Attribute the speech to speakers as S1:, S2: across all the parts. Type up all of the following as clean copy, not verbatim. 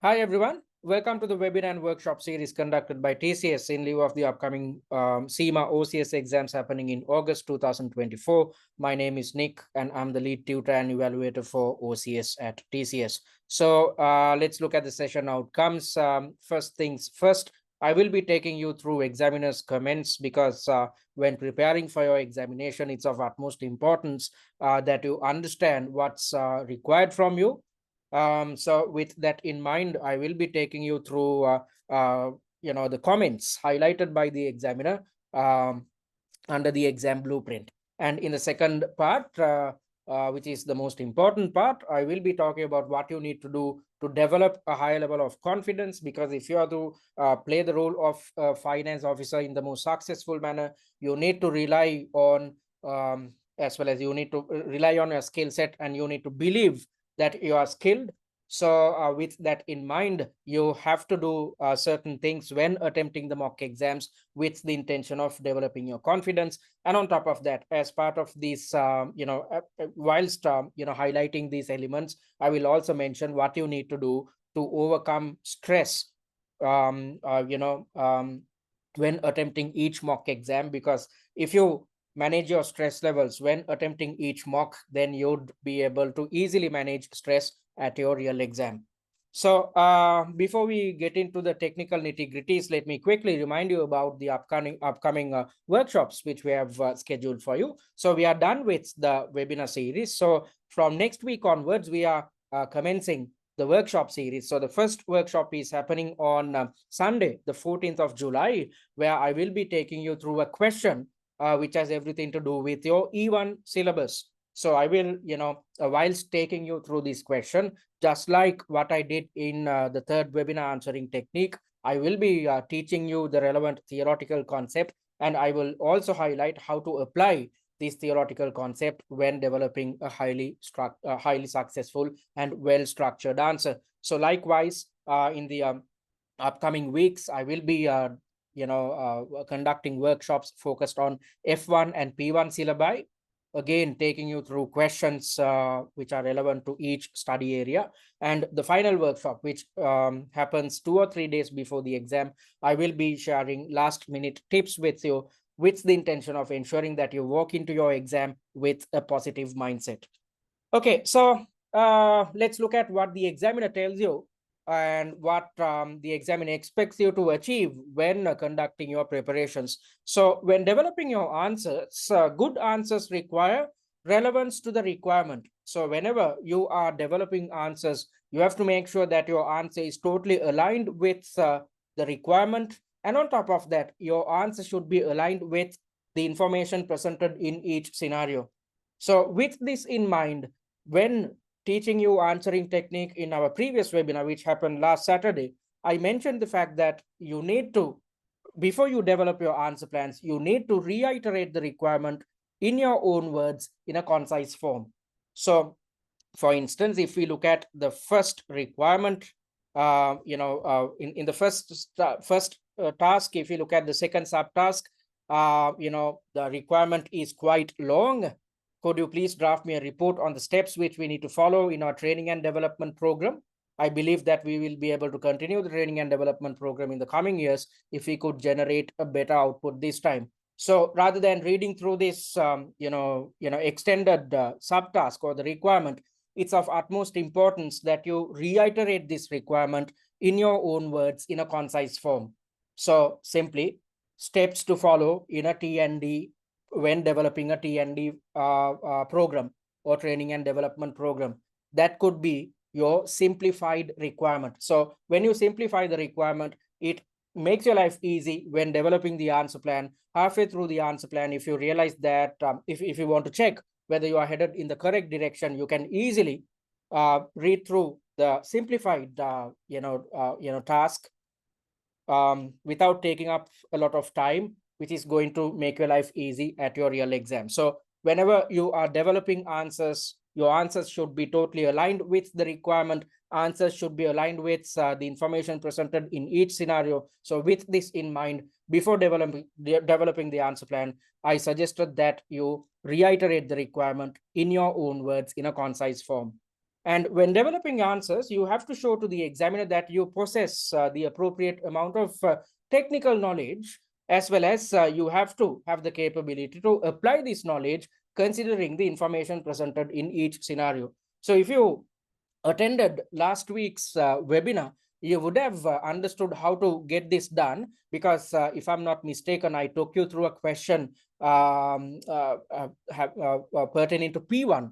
S1: Hi everyone, welcome to the webinar and workshop series conducted by TCS in lieu of the upcoming Cima OCS exams happening in August 2024. My name is Nick and I'm the lead tutor and evaluator for OCS at TCS. So let's look at the session outcomes. First things first, I will be taking you through examiner's comments because when preparing for your examination, it's of utmost importance that you understand what's required from you. So with that in mind, I will be taking you through, the comments highlighted by the examiner under the exam blueprint. And in the second part, which is the most important part, I will be talking about what you need to do to develop a high level of confidence, because if you are to play the role of a finance officer in the most successful manner, you need to rely on, as well as you need to rely on your skill set, and you need to believe that you are skilled. So with that in mind, you have to do certain things when attempting the mock exams with the intention of developing your confidence. And on top of that, as part of this, whilst, highlighting these elements, I will also mention what you need to do to overcome stress, when attempting each mock exam, because if you manage your stress levels when attempting each mock, then you'd be able to easily manage stress at your real exam. So before we get into the technical nitty-gritties, let me quickly remind you about the upcoming workshops which we have scheduled for you. So we are done with the webinar series. So from next week onwards, we are commencing the workshop series. So the first workshop is happening on Sunday, the 14th of July, where I will be taking you through a question which has everything to do with your E1 syllabus. So I will, whilst taking you through this question, just like what I did in the third webinar answering technique, I will be teaching you the relevant theoretical concept, and I will also highlight how to apply this theoretical concept when developing a highly successful and well-structured answer. So likewise, in the upcoming weeks, I will be conducting workshops focused on F1 and P1 syllabi, again taking you through questions which are relevant to each study area. And the final workshop, which happens 2 or 3 days before the exam, I will be sharing last minute tips with you, with the intention of ensuring that you walk into your exam with a positive mindset. Okay, so let's look at what the examiner tells you and what the examiner expects you to achieve when conducting your preparations. So when developing your answers, good answers require relevance to the requirement. So whenever you are developing answers, you have to make sure that your answer is totally aligned with the requirement. And on top of that, your answer should be aligned with the information presented in each scenario. So with this in mind, when teaching you answering technique in our previous webinar, which happened last Saturday, I mentioned the fact that you need to, before you develop your answer plans, you need to reiterate the requirement in your own words in a concise form. So for instance, if we look at the first requirement, in the first task, if you look at the second subtask, the requirement is quite long. Could you please draft me a report on the steps which we need to follow in our training and development program? I believe that we will be able to continue the training and development program in the coming years if we could generate a better output this time. So rather than reading through this, extended subtask or the requirement, it's of utmost importance that you reiterate this requirement in your own words in a concise form. So simply, steps to follow in a T&D when developing a T&D program or training and development program. That could be your simplified requirement. So when you simplify the requirement, it makes your life easy when developing the answer plan. Halfway through the answer plan, if you realize that if you want to check whether you are headed in the correct direction, you can easily read through the simplified task without taking up a lot of time, which is going to make your life easy at your real exam. So whenever you are developing answers, your answers should be totally aligned with the requirement. Answers should be aligned with the information presented in each scenario. So with this in mind, before developing the answer plan, I suggested that you reiterate the requirement in your own words in a concise form. And when developing answers, you have to show to the examiner that you possess the appropriate amount of technical knowledge, as well as you have to have the capability to apply this knowledge considering the information presented in each scenario. So if you attended last week's webinar, you would have understood how to get this done, because if I'm not mistaken, I took you through a question pertaining to P1,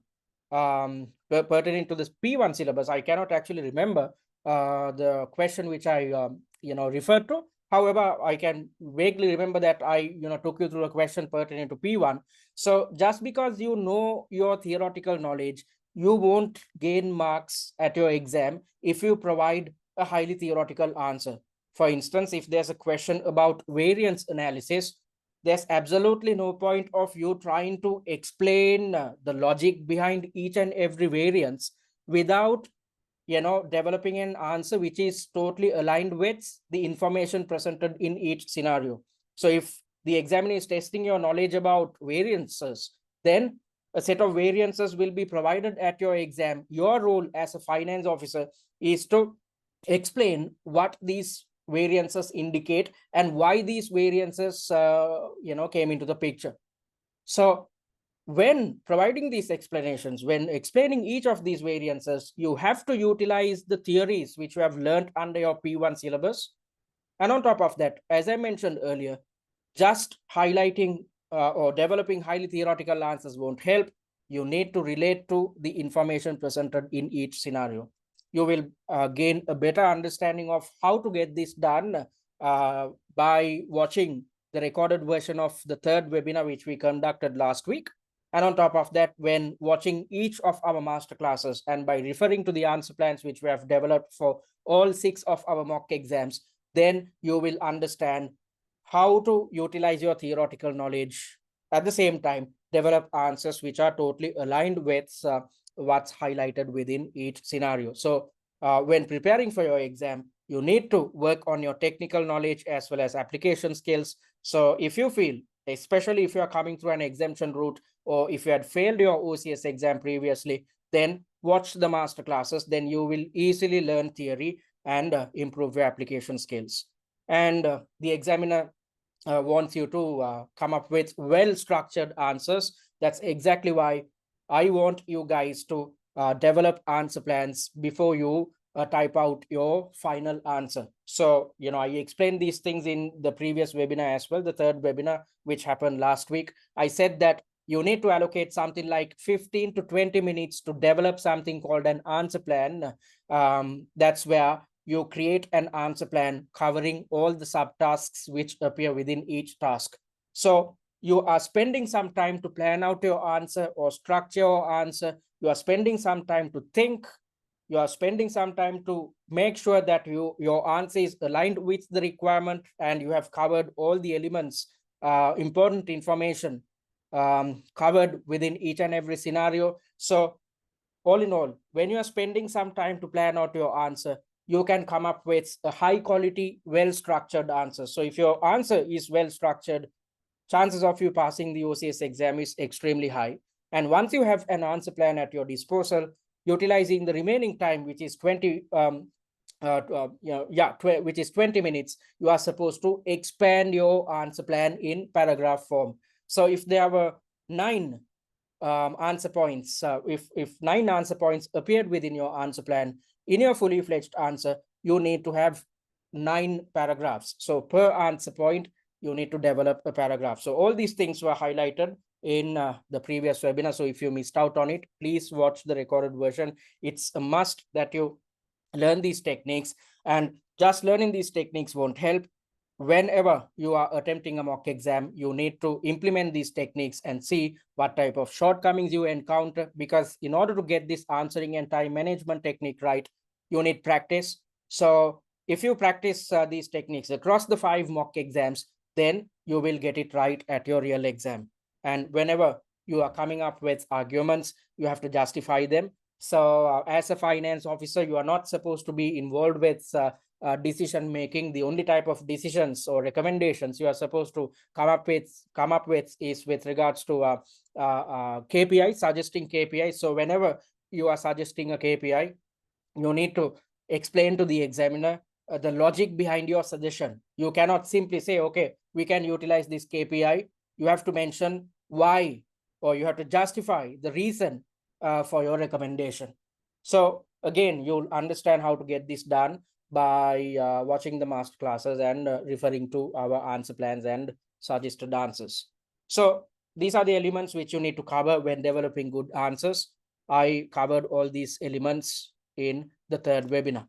S1: pertaining to this P1 syllabus. I cannot actually remember the question which I referred to. However, I can vaguely remember that I took you through a question pertaining to P1. So just because you know your theoretical knowledge, you won't gain marks at your exam if you provide a highly theoretical answer. For instance, if there's a question about variance analysis, there's absolutely no point of you trying to explain the logic behind each and every variance without developing an answer which is totally aligned with the information presented in each scenario. So if the examiner is testing your knowledge about variances, then a set of variances will be provided at your exam. Your role as a finance officer is to explain what these variances indicate and why these variances came into the picture. So when providing these explanations, when explaining each of these variances, you have to utilize the theories which you have learned under your P1 syllabus. And on top of that, as I mentioned earlier, just highlighting or developing highly theoretical answers won't help. You need to relate to the information presented in each scenario. You will gain a better understanding of how to get this done by watching the recorded version of the third webinar which we conducted last week. And on top of that, when watching each of our master classes and by referring to the answer plans which we have developed for all 6 of our mock exams, then you will understand how to utilize your theoretical knowledge, at the same time develop answers which are totally aligned with what's highlighted within each scenario. So when preparing for your exam, you need to work on your technical knowledge as well as application skills. So if you feel, especially if you are coming through an exemption route, or if you had failed your OCS exam previously, then watch the master classes. Then you will easily learn theory and improve your application skills. And the examiner wants you to come up with well-structured answers. That's exactly why I want you guys to develop answer plans before you type out your final answer. So, I explained these things in the previous webinar as well, the third webinar, which happened last week. I said that you need to allocate something like 15 to 20 minutes to develop something called an answer plan. That's where you create an answer plan covering all the subtasks which appear within each task. So you are spending some time to plan out your answer or structure your answer. You are spending some time to think. You are spending some time to make sure that your answer is aligned with the requirement and you have covered all the elements, important information covered within each and every scenario. So all in all, when you are spending some time to plan out your answer, you can come up with a high quality, well-structured answer. So if your answer is well-structured, chances of you passing the OCS exam is extremely high. And once you have an answer plan at your disposal, utilizing the remaining time, which is 20 which is 20 minutes, you are supposed to expand your answer plan in paragraph form. So if there were 9 answer points, if 9 answer points appeared within your answer plan, in your fully fledged answer, you need to have 9 paragraphs. So per answer point, you need to develop a paragraph. So all these things were highlighted in the previous webinar. So if you missed out on it, please watch the recorded version. It's a must that you learn these techniques, and just learning these techniques won't help. Whenever you are attempting a mock exam, you need to implement these techniques and see what type of shortcomings you encounter, because in order to get this answering and time management technique right, you need practice. So if you practice these techniques across the 5 mock exams, then you will get it right at your real exam. And whenever you are coming up with arguments, you have to justify them. So as a finance officer, you are not supposed to be involved with decision making. The only type of decisions or recommendations you are supposed to come up with is with regards to KPI, suggesting KPI. So whenever you are suggesting a KPI, you need to explain to the examiner the logic behind your suggestion. You cannot simply say, okay, we can utilize this KPI. You have to mention why, or you have to justify the reason for your recommendation. So again, you'll understand how to get this done by watching the master classes and referring to our answer plans and suggested answers. So these are the elements which you need to cover when developing good answers. I covered all these elements in the third webinar.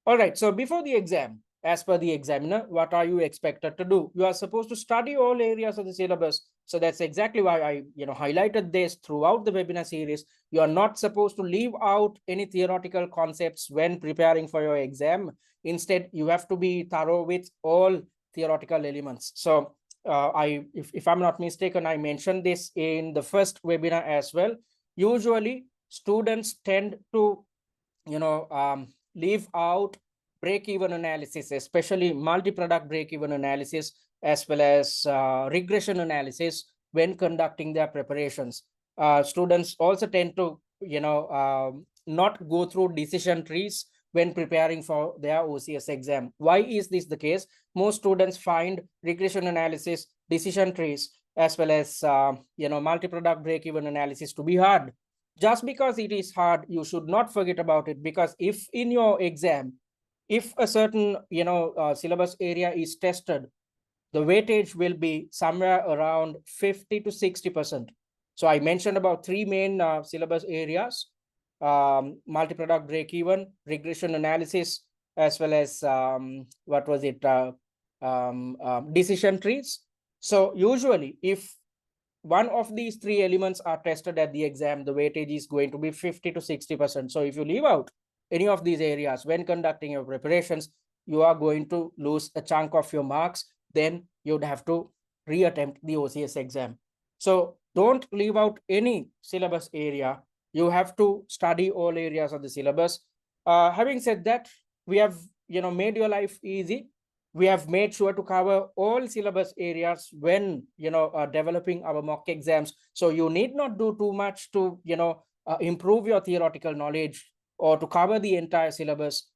S1: All right, so before the exam, as per the examiner, what are you expected to do? You are supposed to study all areas of the syllabus. So that's exactly why I highlighted this throughout the webinar series. You are not supposed to leave out any theoretical concepts when preparing for your exam. Instead, you have to be thorough with all theoretical elements. So if I'm not mistaken, I mentioned this in the first webinar as well. Usually, students tend to leave out break-even analysis, especially multi-product break-even analysis, as well as regression analysis when conducting their preparations. Students also tend to not go through decision trees when preparing for their OCS exam. Why is this the case? Most students find regression analysis, decision trees, as well as multi-product break-even analysis to be hard. Just because it is hard, you should not forget about it, because if in your exam, if a certain syllabus area is tested, the weightage will be somewhere around 50 to 60%. So I mentioned about three main syllabus areas: multi-product break-even, regression analysis, as well as decision trees. So usually, if one of these three elements are tested at the exam, the weightage is going to be 50 to 60%. So if you leave out any of these areas when conducting your preparations, you are going to lose a chunk of your marks. Then you'd have to reattempt the OCS exam. So don't leave out any syllabus area. You have to study all areas of the syllabus. Having said that, we have made your life easy. We have made sure to cover all syllabus areas when developing our mock exams. So you need not do too much to improve your theoretical knowledge or to cover the entire syllabus.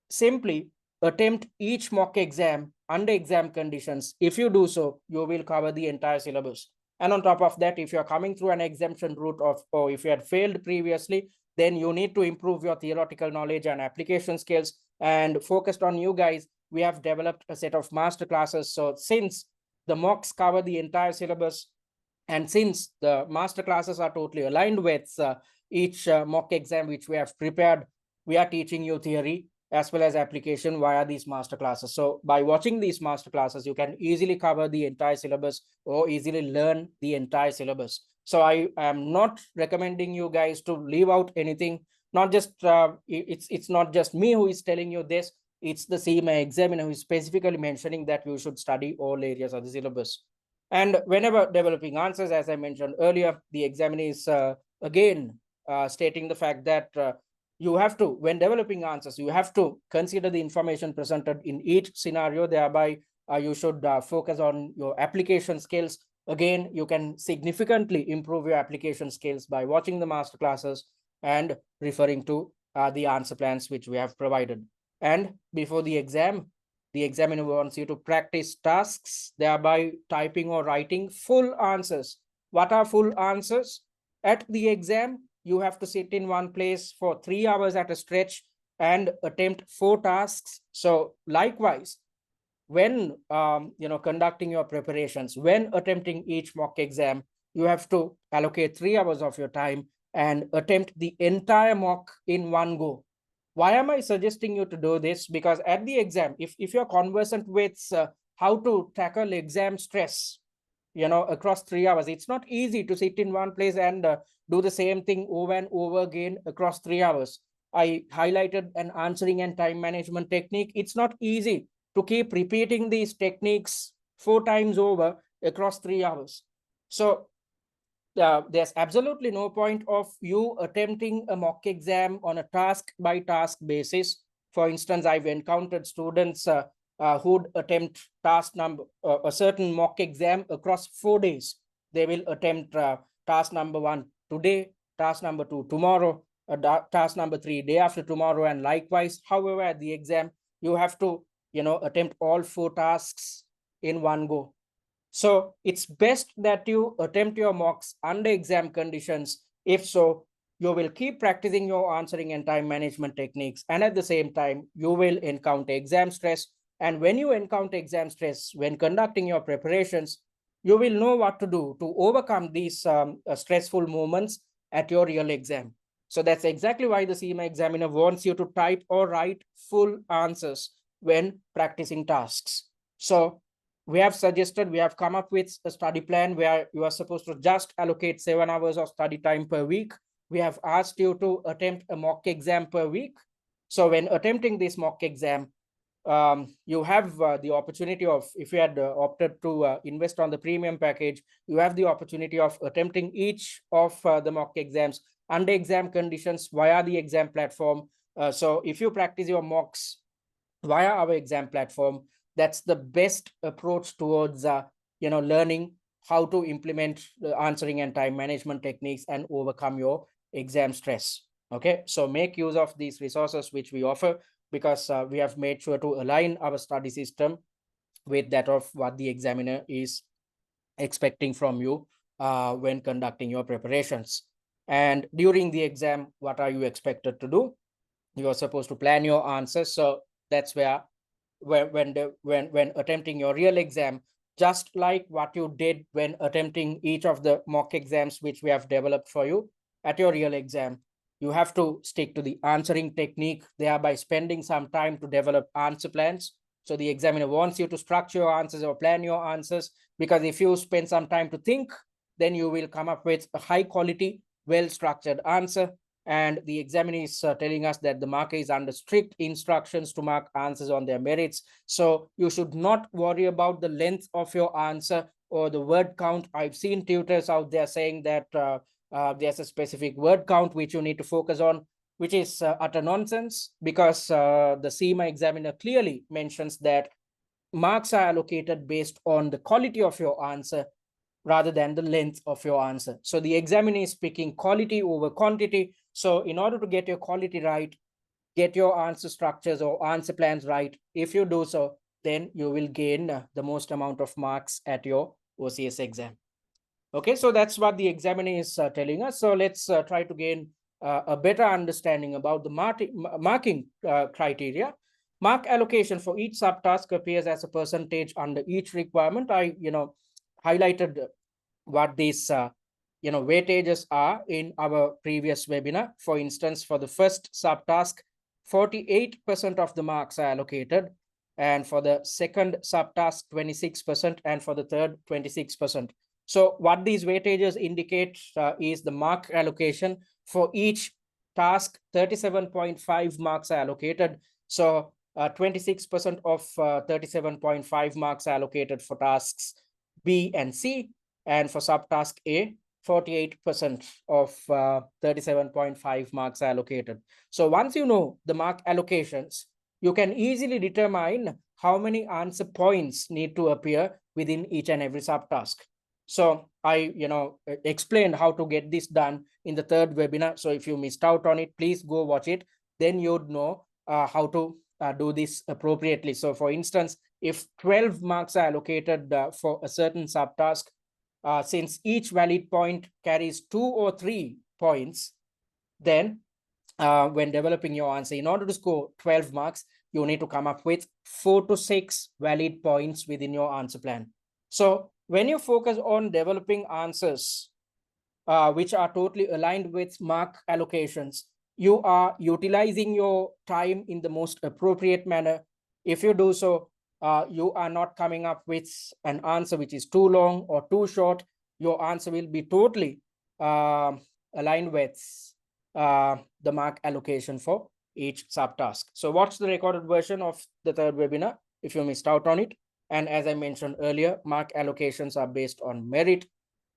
S1: Simply attempt each mock exam under exam conditions. If you do so, you will cover the entire syllabus. And on top of that, if you're coming through an exemption route or if you had failed previously, then you need to improve your theoretical knowledge and application skills. And focused on you guys, we have developed a set of master classes. So since the mocks cover the entire syllabus, and since the master classes are totally aligned with each mock exam which we have prepared, we are teaching you theory as well as application via these master classes. So by watching these master classes, you can easily cover the entire syllabus or easily learn the entire syllabus. So I am not recommending you guys to leave out anything. Not just it's not just me who is telling you this. It's the Cima examiner who is specifically mentioning that you should study all areas of the syllabus. And whenever developing answers, as I mentioned earlier, the examiner is again stating the fact that you have to, when developing answers, you have to consider the information presented in each scenario. Thereby, you should focus on your application skills. Again, you can significantly improve your application skills by watching the master classes and referring to the answer plans which we have provided. And before the examiner wants you to practice tasks, thereby typing or writing full answers. What are full answers? At the exam, you have to sit in one place for 3 hours at a stretch and attempt 4 tasks. So likewise, when conducting your preparations, when attempting each mock exam, you have to allocate 3 hours of your time and attempt the entire mock in one go. Why am I suggesting you to do this? Because at the exam, if you're conversant with how to tackle exam stress, across 3 hours, it's not easy to sit in one place and do the same thing over and over again across 3 hours. I highlighted an answering and time management technique. It's not easy to keep repeating these techniques 4 times over across 3 hours. So there's absolutely no point of you attempting a mock exam on a task by task basis. For instance, I've encountered students who'd attempt a certain mock exam across 4 days. They will attempt task number 1 today, task number 2 tomorrow, task number 3 day after tomorrow, and likewise. However, at the exam, you have to, attempt all 4 tasks in one go. So it's best that you attempt your mocks under exam conditions. If so, you will keep practicing your answering and time management techniques, and at the same time, you will encounter exam stress. And when you encounter exam stress when conducting your preparations, you will know what to do to overcome these stressful moments at your real exam. So that's exactly why the Cima examiner wants you to type or write full answers when practicing tasks. So we have come up with a study plan where you are supposed to just allocate 7 hours of study time per week. We have asked you to attempt a mock exam per week. So when attempting this mock exam, you have the opportunity of, if you had opted to invest on the premium package, you have the opportunity of attempting each of the mock exams under exam conditions via the exam platform. So if you practice your mocks via our exam platform, that's the best approach towards learning how to implement the answering and time management techniques and overcome your exam stress. Okay, so make use of these resources which we offer, because we have made sure to align our study system with that of what the examiner is expecting from you when conducting your preparations. And during the exam, what are you expected to do? You are supposed to plan your answers. So that's where when attempting your real exam, just like what you did when attempting each of the mock exams which we have developed for you, at your real exam, you have to stick to the answering technique, thereby spending some time to develop answer plans. So the examiner wants you to structure your answers or plan your answers, because if you spend some time to think, then you will come up with a high quality, well structured answer. And the examiner is telling us that the marker is under strict instructions to mark answers on their merits. So you should not worry about the length of your answer or the word count. I've seen tutors out there saying that there's a specific word count which you need to focus on, which is utter nonsense, because the Cima examiner clearly mentions that marks are allocated based on the quality of your answer rather than the length of your answer. So the examiner is picking quality over quantity. So in order to get your quality right, get your answer structures or answer plans right. If you do so, then you will gain the most amount of marks at your OCS exam. Okay, so that's what the examiner is telling us. So let's try to gain a better understanding about the marking criteria. Mark allocation for each subtask appears as a percentage under each requirement. I highlighted what these weightages are in our previous webinar. For instance, for the first subtask, 48% of the marks are allocated, and for the second subtask, 26%, and for the third, 26%. So what these weightages indicate is the mark allocation for each task. 37.5 marks are allocated. So 26% of 37.5 marks are allocated for tasks B and C, and for subtask A, 48% of 37.5 marks are allocated. So once you know the mark allocations, you can easily determine how many answer points need to appear within each and every subtask. So I explained how to get this done in the third webinar. So if you missed out on it, please go watch it. Then you'd know how to do this appropriately. So for instance, if 12 marks are allocated for a certain subtask, since each valid point carries 2 or 3 points, then when developing your answer, in order to score 12 marks, you need to come up with 4 to 6 valid points within your answer plan. So when you focus on developing answers which are totally aligned with mark allocations, you are utilizing your time in the most appropriate manner. If you do so, you are not coming up with an answer which is too long or too short. Your answer will be totally aligned with the mark allocation for each subtask. So watch the recorded version of the third webinar if you missed out on it. And as I mentioned earlier, mark allocations are based on merit.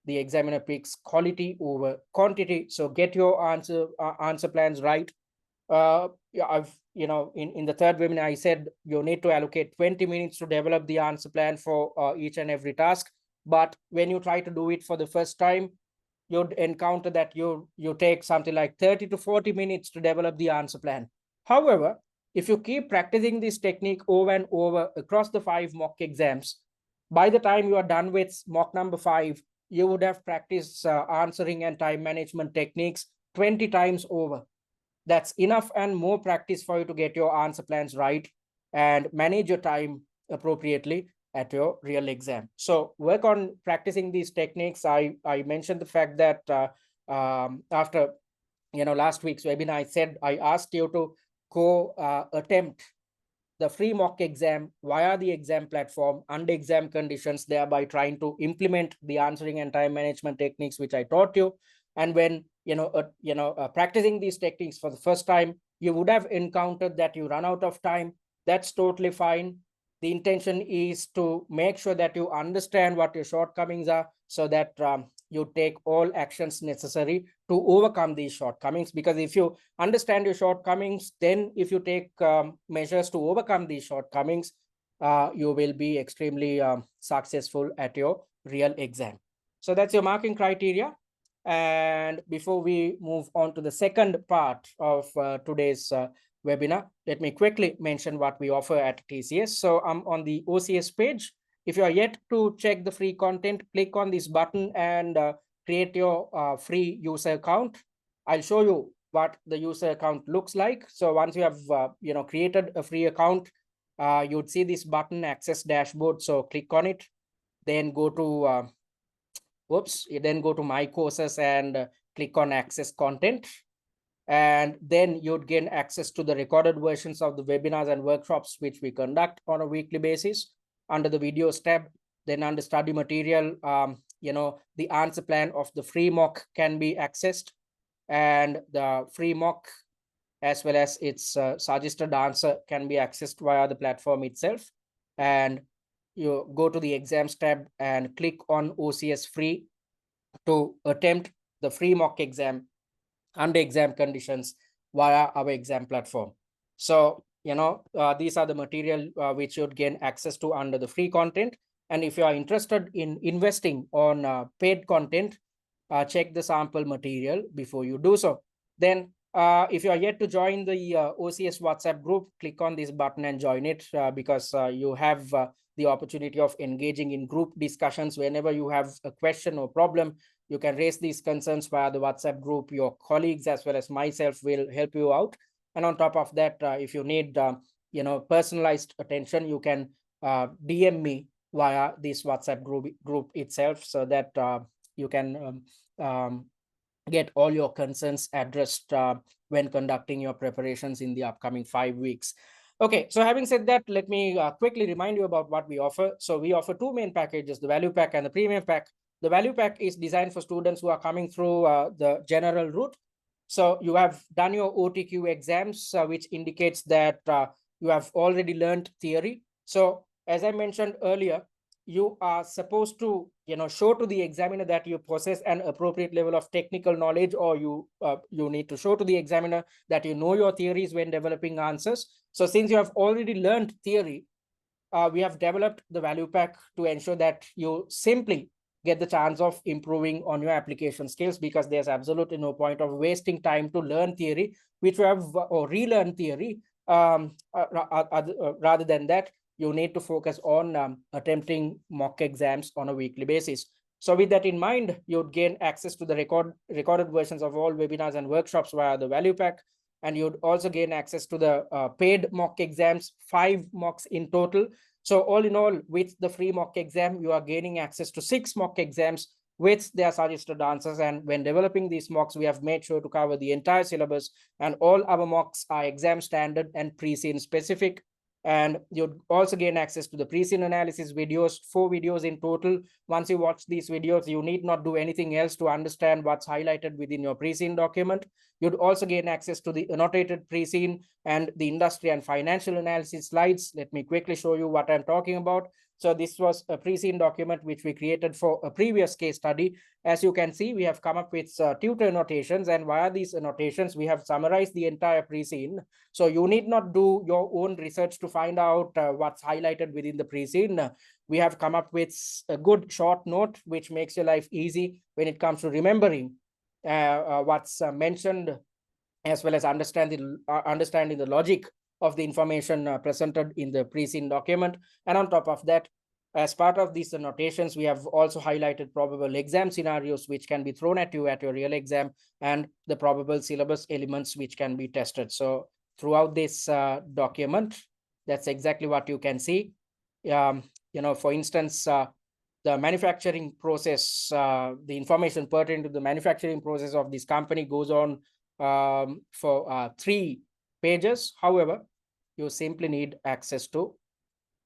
S1: The examiner picks quality over quantity. So get your answer plans right. I've in the third webinar, I said you need to allocate 20 minutes to develop the answer plan for each and every task. But when you try to do it for the first time, you'd encounter that you take something like 30 to 40 minutes to develop the answer plan. However, if you keep practicing this technique over and over across the 5 mock exams, by the time you are done with mock number 5, you would have practiced answering and time management techniques 20 times over. That's enough and more practice for you to get your answer plans right and manage your time appropriately at your real exam. So work on practicing these techniques. I mentioned the fact that after last week's webinar, I asked you to go attempt the free mock exam via the exam platform under exam conditions, thereby trying to implement the answering and time management techniques which I taught you. And when practicing these techniques for the first time, you would have encountered that you run out of time. That's totally fine. The intention is to make sure that you understand what your shortcomings are, so that you take all actions necessary to overcome these shortcomings. Because if you understand your shortcomings, then if you take measures to overcome these shortcomings, you will be extremely successful at your real exam. So that's your marking criteria. And before we move on to the second part of today's webinar, let me quickly mention what we offer at TCS. So I'm on the OCS page. If you are yet to check the free content, click on this button and create your free user account. I'll show you what the user account looks like. So once you have created a free account, you'd see this button, Access Dashboard. So click on it, then go to then go to My Courses and click on Access Content. And then you'd gain access to the recorded versions of the webinars and workshops which we conduct on a weekly basis. Under the videos tab, then under study material, the answer plan of the free mock can be accessed, and the free mock as well as its suggested answer can be accessed via the platform itself. And you go to the exams tab and click on OCS free to attempt the free mock exam under exam conditions via our exam platform. So, these are the material which you'd gain access to under the free content. And if you are interested in investing on paid content, check the sample material before you do so. Then, if you are yet to join the OCS WhatsApp group, click on this button and join it because you have the opportunity of engaging in group discussions. Whenever you have a question or problem, you can raise these concerns via the WhatsApp group. Your colleagues as well as myself will help you out. And on top of that, if you need personalized attention, you can DM me via this WhatsApp group itself, so that you can get all your concerns addressed when conducting your preparations in the upcoming 5 weeks. Okay, so having said that, let me quickly remind you about what we offer. So we offer 2 main packages, the value pack and the premium pack. The value pack is designed for students who are coming through the general route. So you have done your OTQ exams, which indicates that you have already learned theory. So as I mentioned earlier, you are supposed to show to the examiner that you possess an appropriate level of technical knowledge, or you need to show to the examiner that you know your theories when developing answers. So since you have already learned theory, we have developed the value pack to ensure that you simply get the chance of improving on your application skills, because there's absolutely no point of wasting time to learn theory, which you have, or relearn theory. Rather than that, you need to focus on attempting mock exams on a weekly basis. So with that in mind, you'd gain access to the recorded versions of all webinars and workshops via the value pack. And you'd also gain access to the paid mock exams, 5 mocks in total. So all in all, with the free mock exam, you are gaining access to 6 mock exams with their suggested answers. And when developing these mocks, we have made sure to cover the entire syllabus, and all our mocks are exam standard and pre-seen specific. And you'd also gain access to the pre-seen analysis videos, 4 videos in total. Once you watch these videos, you need not do anything else to understand what's highlighted within your pre-seen document. You'd also gain access to the annotated pre-seen and the industry and financial analysis slides. Let me quickly show you what I'm talking about. So this was a pre-seen document which we created for a previous case study. As you can see, we have come up with tutor annotations, and via these annotations, we have summarized the entire pre-seen. So you need not do your own research to find out what's highlighted within the pre-seen. We have come up with a good short note, which makes your life easy when it comes to remembering what's mentioned, as well as understanding the logic of the information presented in the pre-seen document. And on top of that, as part of these annotations, we have also highlighted probable exam scenarios which can be thrown at you at your real exam, and the probable syllabus elements which can be tested. So throughout this document, that's exactly what you can see. For instance, the manufacturing process, the information pertaining to the manufacturing process of this company goes on for 3 pages. However, you simply need access to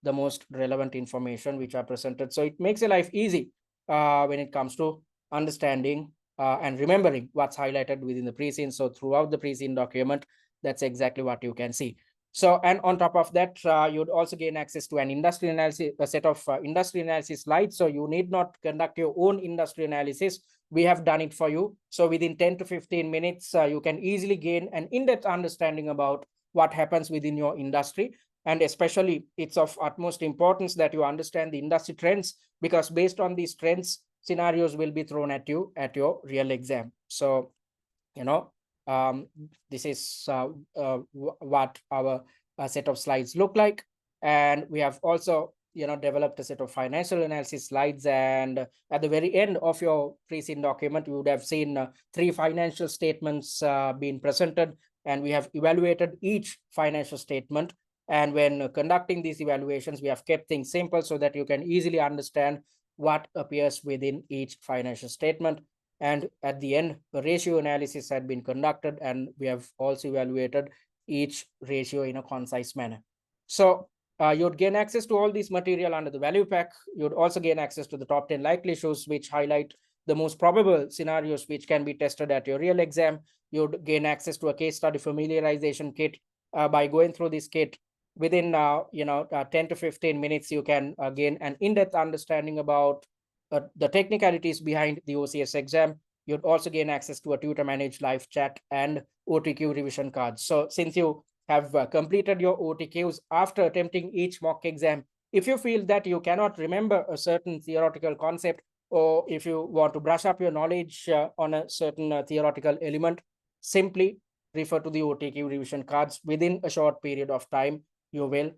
S1: the most relevant information which are presented. So it makes your life easy when it comes to understanding and remembering what's highlighted within the pre-seen. So throughout the pre-seen document, that's exactly what you can see. So, and on top of that, you'd also gain access to an industry analysis, a set of industry analysis slides. So you need not conduct your own industry analysis. We have done it for you. So within 10 to 15 minutes, you can easily gain an in-depth understanding about what happens within your industry. And especially, it's of utmost importance that you understand the industry trends, because based on these trends, scenarios will be thrown at you at your real exam. So, this is what our set of slides look like. And we have also developed a set of financial analysis slides, and at the very end of your pre-seen document, you would have seen 3 financial statements being presented, and we have evaluated each financial statement. And when conducting these evaluations, we have kept things simple so that you can easily understand what appears within each financial statement. And at the end, the ratio analysis had been conducted, and we have also evaluated each ratio in a concise manner. So you'd gain access to all this material under the value pack. You'd also gain access to the top 10 likely issues, which highlight the most probable scenarios which can be tested at your real exam. You'd gain access to a case study familiarization kit. By going through this kit, within 10 to 15 minutes, you can gain an in-depth understanding about the technicalities behind the OCS exam. You'd also gain access to a tutor managed live chat and OTQ revision cards. So since you have completed your OTQs after attempting each mock exam, if you feel that you cannot remember a certain theoretical concept, or if you want to brush up your knowledge on a certain theoretical element, simply refer to the OTQ revision cards. Within a short period of time, you will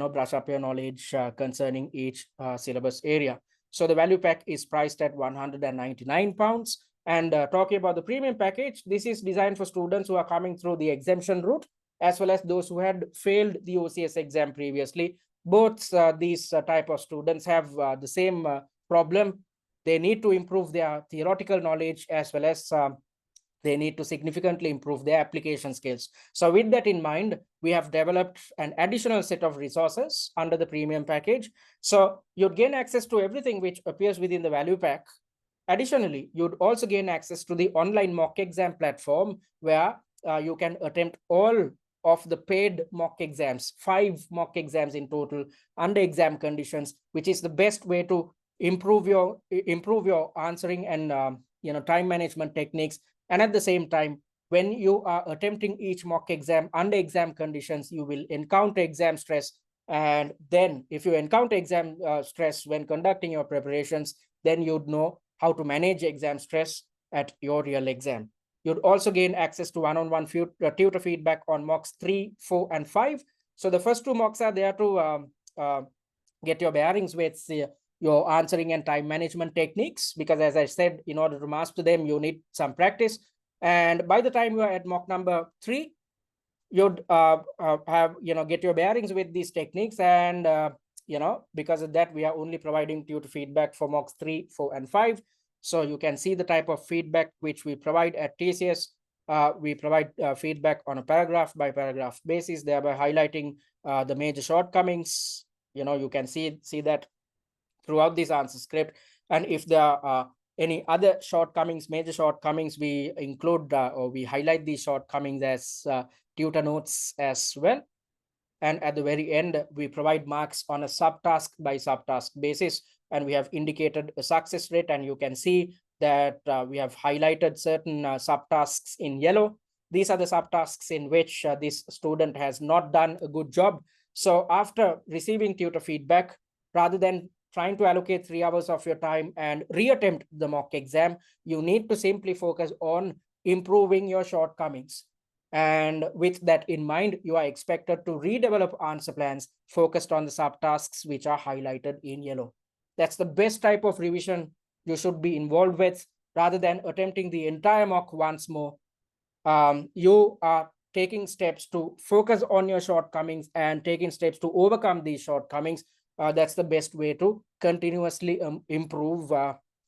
S1: brush up your knowledge concerning each syllabus area. So the value pack is priced at £199. And talking about the premium package, this is designed for students who are coming through the exemption route, as well as those who had failed the OCS exam previously. Both these type of students have the same problem. They need to improve their theoretical knowledge, as well as they need to significantly improve their application skills. So with that in mind, we have developed an additional set of resources under the premium package. So you'd gain access to everything which appears within the value pack. Additionally, you'd also gain access to the online mock exam platform, where you can attempt all of the paid mock exams, 5 mock exams in total, under exam conditions, which is the best way to improve your answering and time management techniques. And at the same time, when you are attempting each mock exam under exam conditions, you will encounter exam stress. And then if you encounter exam stress when conducting your preparations, then you'd know how to manage exam stress at your real exam. You'd also gain access to one-on-one tutor feedback on mocks 3, 4, and 5. So the first 2 mocks are there to get your bearings with your answering and time management techniques, because as I said, in order to master them, you need some practice. And by the time you are at mock number 3, you'd have get your bearings with these techniques. And because of that, we are only providing tutor feedback for mocks 3, 4, and 5. So you can see the type of feedback which we provide at TCS. We provide feedback on a paragraph by paragraph basis, thereby highlighting the major shortcomings. You can see that throughout this answer script. And if there are any other shortcomings, major shortcomings, we include or we highlight these shortcomings as tutor notes as well. And at the very end, we provide marks on a subtask by subtask basis. And we have indicated a success rate. And you can see that we have highlighted certain subtasks in yellow. These are the subtasks in which this student has not done a good job. So after receiving tutor feedback, rather than trying to allocate 3 hours of your time and reattempt the mock exam, you need to simply focus on improving your shortcomings. And with that in mind, you are expected to redevelop answer plans focused on the subtasks which are highlighted in yellow. That's the best type of revision you should be involved with, rather than attempting the entire mock once more. You are taking steps to focus on your shortcomings and taking steps to overcome these shortcomings. That's the best way to continuously improve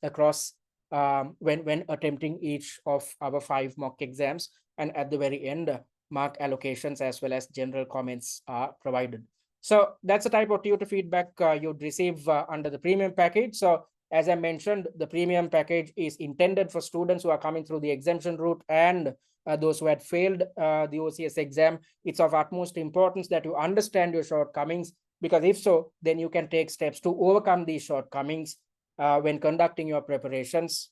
S1: across when attempting each of our 5 mock exams. And at the very end, mark allocations as well as general comments are provided. So that's the type of tutor feedback you'd receive under the premium package. So as I mentioned, the premium package is intended for students who are coming through the exemption route and those who had failed the OCS exam. It's of utmost importance that you understand your shortcomings, because if so, then you can take steps to overcome these shortcomings when conducting your preparations,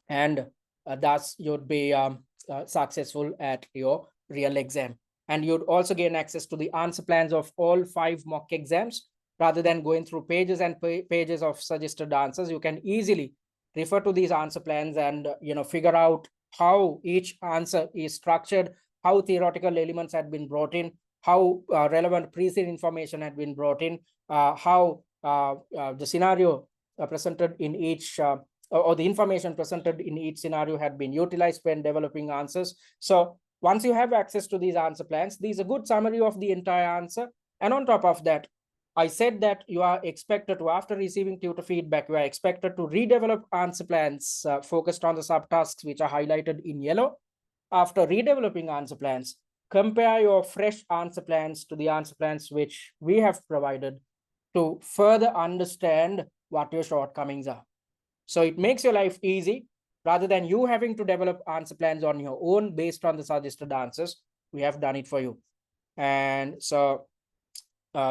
S1: and thus you'd be successful at your real exam. And you'd also gain access to the answer plans of all 5 mock exams. Rather than going through pages and pages of suggested answers, you can easily refer to these answer plans and figure out how each answer is structured, how theoretical elements had been brought in, how relevant preceding information had been brought in, how the scenario presented in each or the information presented in each scenario had been utilized when developing answers. So once you have access to these answer plans, these are a good summary of the entire answer. And on top of that, I said that you are expected to, after receiving tutor feedback, you are expected to redevelop answer plans focused on the subtasks which are highlighted in yellow. After redeveloping answer plans, compare your fresh answer plans to the answer plans which we have provided to further understand what your shortcomings are. So it makes your life easy. Rather than you having to develop answer plans on your own based on the suggested answers, we have done it for you. And so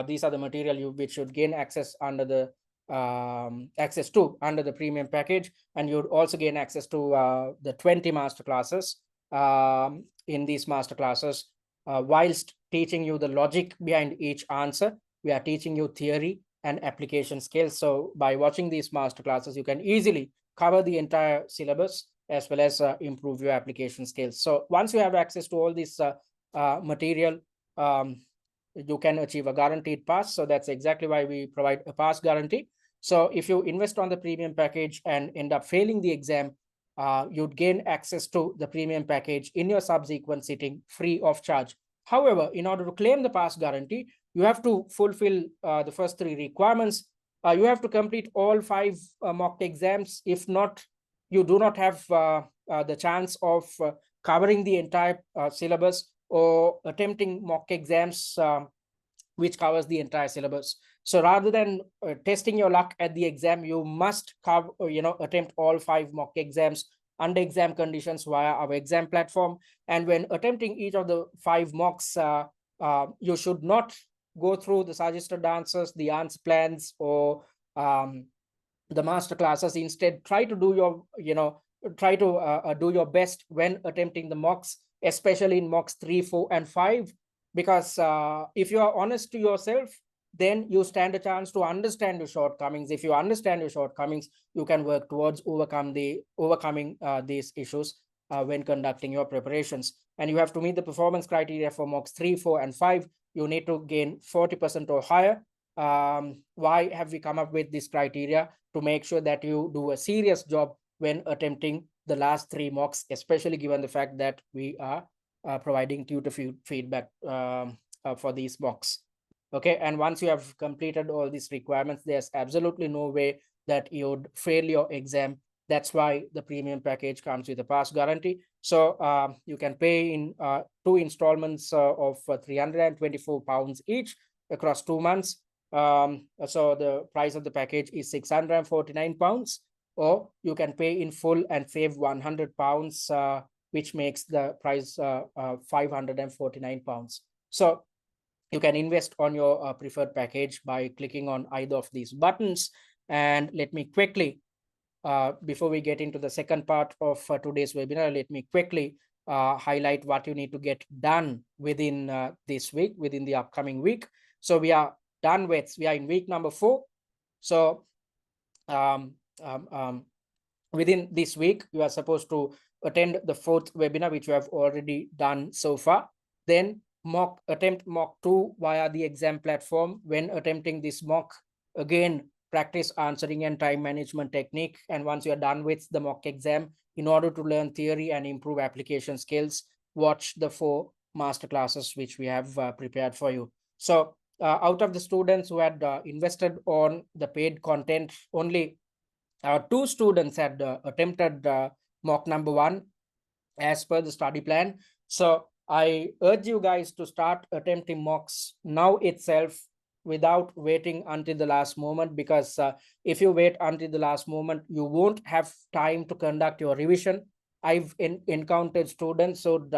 S1: these are the material which should gain access under the under the premium package. And you'd also gain access to the 20 master classes. In these master classes, whilst teaching you the logic behind each answer, we are teaching you theory and application skills. So by watching these master classes, you can easily cover the entire syllabus as well as improve your application skills. So once you have access to all this material, you can achieve a guaranteed pass. So that's exactly why we provide a pass guarantee. So if you invest on the premium package and end up failing the exam, you'd gain access to the premium package in your subsequent sitting free of charge. However, in order to claim the pass guarantee, you have to fulfill the first 3 requirements. You have to complete all 5 mock exams. If not, you do not have the chance of covering the entire syllabus or attempting mock exams which covers the entire syllabus. So rather than testing your luck at the exam, you must attempt all 5 mock exams under exam conditions via our exam platform. And when attempting each of the 5 mocks, you should not go through the suggested answers, the answer plans, or the master classes. Instead, try to do your do your best when attempting the mocks, especially in mocks 3, 4, and 5, because if you are honest to yourself, then you stand a chance to understand your shortcomings. If you understand your shortcomings, you can work towards overcoming these issues when conducting your preparations. And you have to meet the performance criteria for mocks 3, 4, and 5. You need to gain 40% or higher. Why have we come up with this criteria? To make sure that you do a serious job when attempting the last 3 mocks, especially given the fact that we are providing tutor feedback for these mocks. Okay, and once you have completed all these requirements, there's absolutely no way that you'd fail your exam. That's why the premium package comes with a pass guarantee. So you can pay in 2 installments of £324 each across 2 months. So the price of the package is £649, or you can pay in full and save £100, which makes the price £549. So you can invest on your preferred package by clicking on either of these buttons. And let me quickly, before we get into the second part of today's webinar, let me quickly highlight what you need to get done within this week, within the upcoming week. So we are in week number 4. So within this week, you are supposed to attend the 4th webinar, which you have already done so far. Then attempt mock 2 via the exam platform. When attempting this mock, again, practice answering and time management technique. And once you're done with the mock exam, in order to learn theory and improve application skills, watch the 4 master classes which we have prepared for you. So out of the students who had invested on the paid content, only 2 students had attempted mock number 1 as per the study plan. So I urge you guys to start attempting mocks now itself without waiting until the last moment, because if you wait until the last moment, you won't have time to conduct your revision. I've encountered students who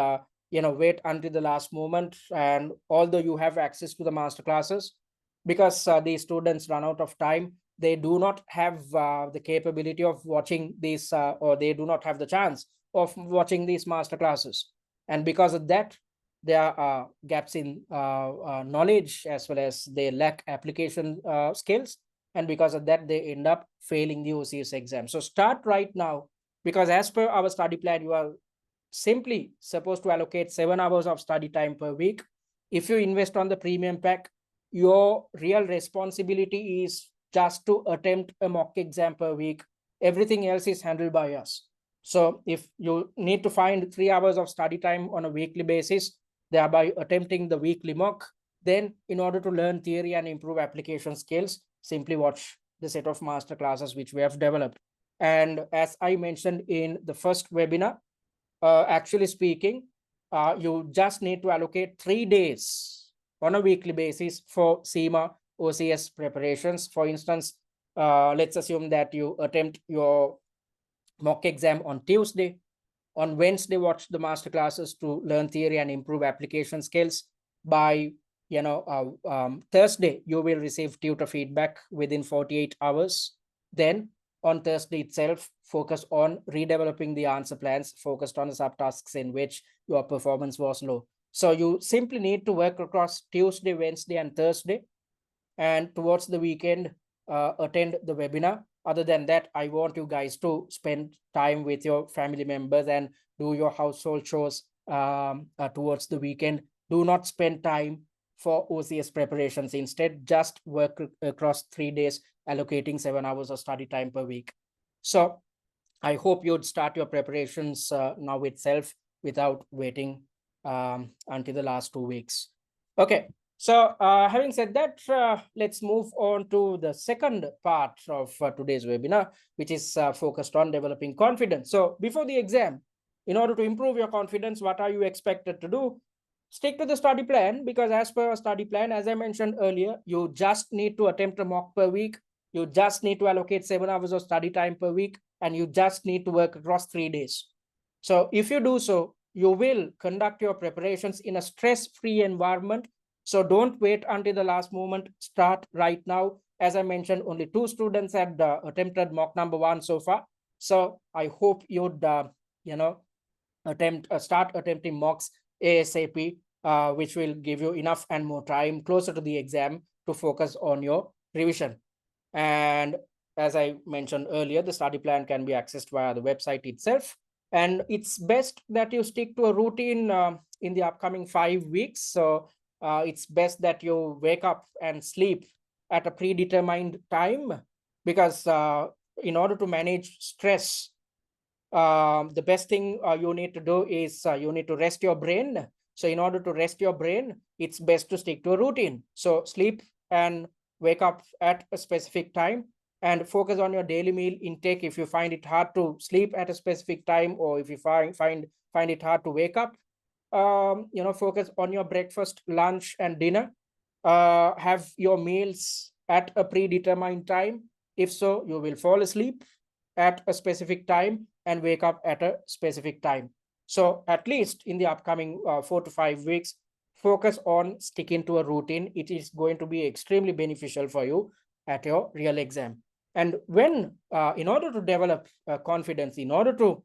S1: wait until the last moment, and although you have access to the master classes, because the students run out of time, they do not have the capability of watching these or they do not have the chance of watching these master classes. And because of that, there are gaps in knowledge, as well as they lack application skills. And because of that, they end up failing the OCS exam. So start right now, because as per our study plan, you are simply supposed to allocate 7 hours of study time per week. If you invest on the premium pack, your real responsibility is just to attempt a mock exam per week. Everything else is handled by us. So if you need to find 3 hours of study time on a weekly basis, thereby attempting the weekly mock, then in order to learn theory and improve application skills, simply watch the set of master classes which we have developed. And as I mentioned in the first webinar, actually speaking, you just need to allocate 3 days on a weekly basis for Cima OCS preparations. For instance, let's assume that you attempt your mock exam on Tuesday. On Wednesday, watch the master classes to learn theory and improve application skills. By Thursday, you will receive tutor feedback within 48 hours. Then on Thursday itself, focus on redeveloping the answer plans, focused on the subtasks in which your performance was low. So you simply need to work across Tuesday, Wednesday, and Thursday, and towards the weekend, attend the webinar. Other than that, I want you guys to spend time with your family members and do your household chores towards the weekend. Do not spend time for OCS preparations. Instead, just work across 3 days, allocating 7 hours of study time per week. So I hope you'd start your preparations now itself without waiting until the last 2 weeks. Okay. So having said that, let's move on to the second part of today's webinar, which is focused on developing confidence. So before the exam, in order to improve your confidence, what are you expected to do? Stick to the study plan, because as per our study plan, as I mentioned earlier, you just need to attempt a mock per week. You just need to allocate 7 hours of study time per week, and you just need to work across 3 days. So if you do so, you will conduct your preparations in a stress-free environment. So don't wait until the last moment. Start right now. As I mentioned, only 2 students had attempted mock number 1 so far. So I hope you'd, start attempting mocks ASAP, which will give you enough and more time closer to the exam to focus on your revision. And as I mentioned earlier, the study plan can be accessed via the website itself. And it's best that you stick to a routine in the upcoming 5 weeks. So it's best that you wake up and sleep at a predetermined time, because in order to manage stress, the best thing you need to do is you need to rest your brain. So in order to rest your brain, it's best to stick to a routine. So sleep and wake up at a specific time, and focus on your daily meal intake. If you find it hard to sleep at a specific time, or if you find it hard to wake up, focus on your breakfast, lunch, and dinner. Have your meals at a predetermined time. If so, you will fall asleep at a specific time and wake up at a specific time. So at least in the upcoming 4 to 5 weeks, focus on sticking to a routine. It is going to be extremely beneficial for you at your real exam. And when, in order to develop confidence, in order to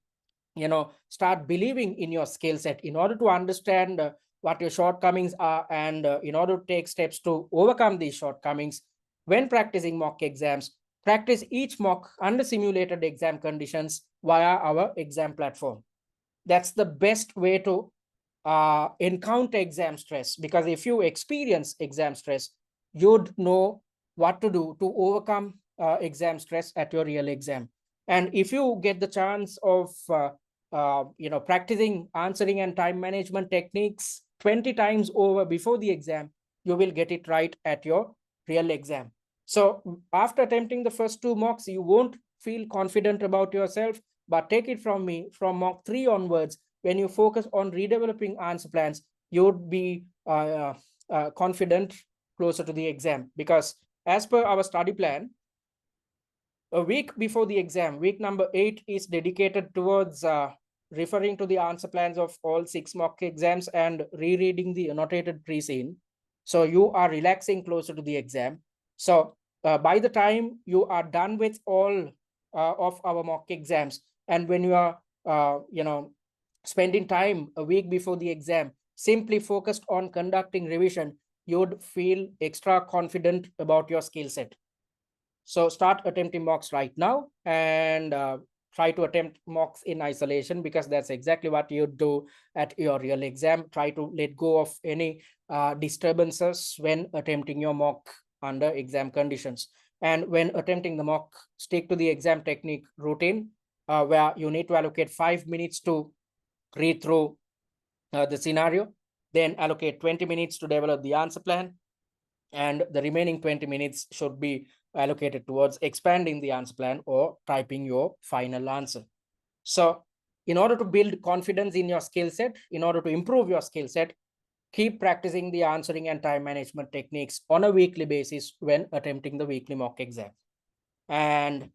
S1: start believing in your skill set, in order to understand what your shortcomings are, and in order to take steps to overcome these shortcomings, when practicing mock exams, practice each mock under simulated exam conditions via our exam platform. That's the best way to encounter exam stress, because if you experience exam stress, you'd know what to do to overcome exam stress at your real exam. And if you get the chance of practicing answering and time management techniques 20 times over before the exam, you will get it right at your real exam. So after attempting the first two mocks, you won't feel confident about yourself, but take it from me, from mock 3 onwards, when you focus on redeveloping answer plans, you would be confident closer to the exam. Because as per our study plan, a week before the exam, week number 8 is dedicated towards referring to the answer plans of all 6 mock exams and rereading the annotated pre-scene. So you are relaxing closer to the exam. So by the time you are done with all of our mock exams, and when you are spending time a week before the exam simply focused on conducting revision, you'd feel extra confident about your skill set. So start attempting mocks right now, and try to attempt mocks in isolation, because that's exactly what you do at your real exam. Try to let go of any disturbances when attempting your mock under exam conditions. And when attempting the mock, stick to the exam technique routine, where you need to allocate 5 minutes to read through the scenario, then allocate 20 minutes to develop the answer plan, and the remaining 20 minutes should be allocated towards expanding the answer plan or typing your final answer. So in order to build confidence in your skill set, in order to improve your skill set, keep practicing the answering and time management techniques on a weekly basis when attempting the weekly mock exam. And